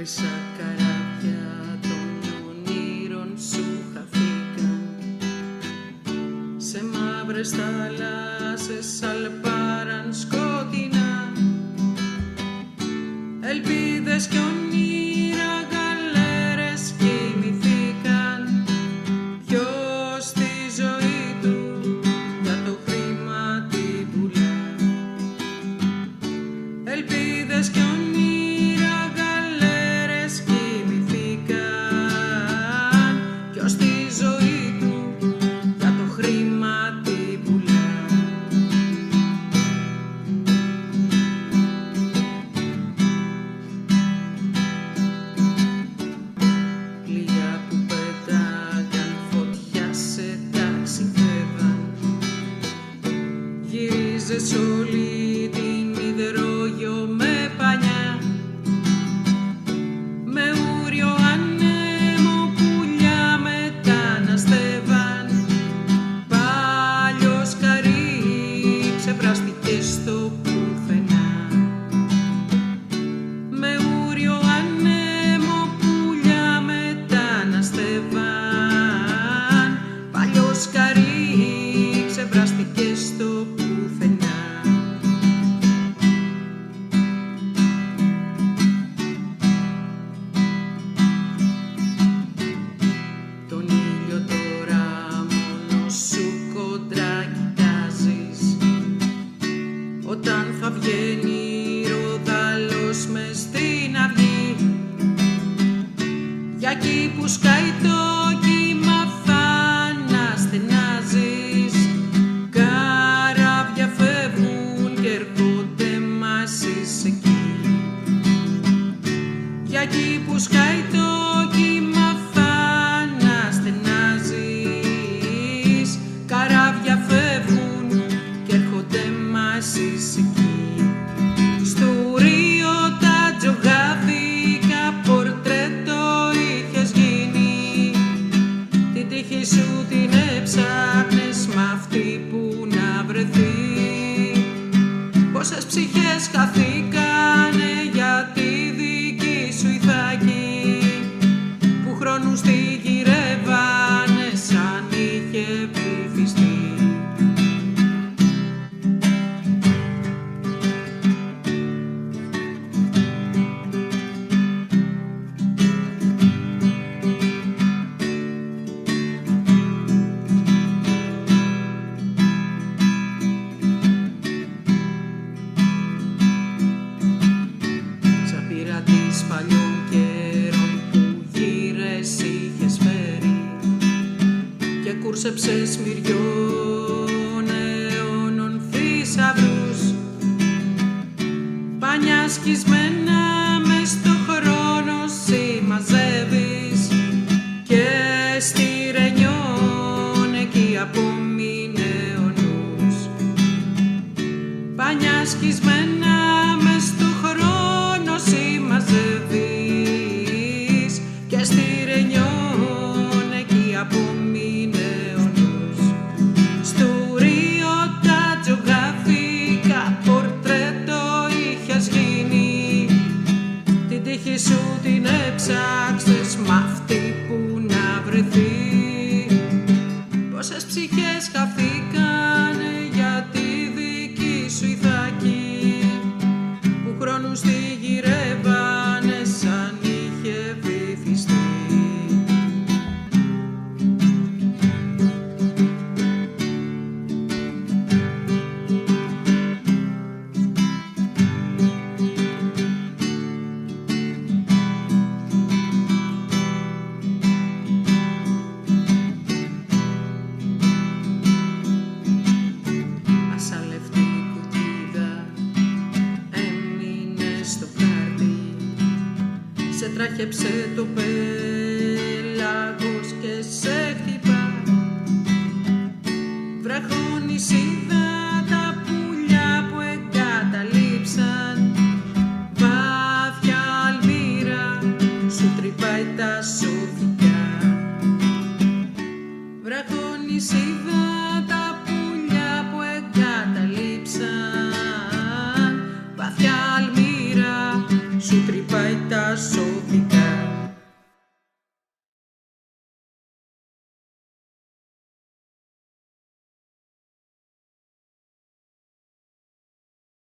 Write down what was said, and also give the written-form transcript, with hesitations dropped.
χρυσά καράβια των ονείρων σου χαθήκαν, σε μαύρες θάλασσες αλπάραν σκότεινα, ελπίδες κι ονείρα γαλέρες κοιμηθήκαν. Ποιος στη ζωή του για το χρήμα την πουλά, ελπίδες κι ονείρα γαλέρες κοιμηθήκαν. Ποιος στη ζωή του για το χρήμα την πουλά. Πλοία που πέταγαν φωτιά σε ταξιδεύαν, γυρίζες όλη την υδρόγειο με πανιά, με ούριο ανέμο πουλιά μεταναστεύαν. Παλιό σκαρί ξεβράστηκε στο πουθενά, με ούριο ανέμο πουλιά μεταναστεύαν. Παλιό σκαρί ξεβράστηκε στο πουθενά. Τον ήλιο τώρα μόνο σου κοντρά κοιτάζεις, όταν θα βγαίνει ροδάλος μες στην αυγή. Για εκεί που σκάει το κύμα θα αναστενάζεις, καράβια φεύγουν και έρχονται μαζί εκεί. Για εκεί που σκάει το κύμα θα αναστενάζεις, καράβια φεύγουν και έρχονται μαζί εκεί. Στου Ρίο τα τζογάδικα πορτρέτο είχες γίνει, την τύχη σου την έψαχνες μ' αυτή που να βρεθεί. Πόσες ψυχές χαθήκανε για τη δική σου Ιθάκη, που χρόνους τη γυρεύανε σαν είχε βυθιστεί. Σαν πειρατής παλιών καιρών που γύρες είχες φέρει και κούρσεψες μυριών αιώνων θησαυρούς, πανιά σκισμένα μες στο χρόνο συμμαζεύεις, και στη Ρενιόν εκεί απομείνε ο νους. Πανιά σκισμένα μες στο χρόνο συμμαζεύεις, και στη Ρενιόν εκεί απομείνε ο νους. Στου Ρίο τα τζογάδικα πορτρέτο είχες γίνει, την τύχη σου την έψαξες μ' αυτή που να βρεθεί. Πόσες ψυχές χαθήκανε για τη δική σου Ιθάκη, που χρόνους τη γυρεύανε σαν είχε βυθιστεί. Ασαλευτή κουκκίδα έμεινε στο χάρτη, σε τράχεψε το πέλαγος και σε χτυπά. Βραχονισίδα τα πουλιά που εγκαταλείψαν, βάθια αλμύρα σου τρυπάει τα σωθικά. Βραχονισίδα τα πουλιά που εγκαταλείψαν, βαθιά αλμύρα σου τρυπάει πάει τα σώθηκα.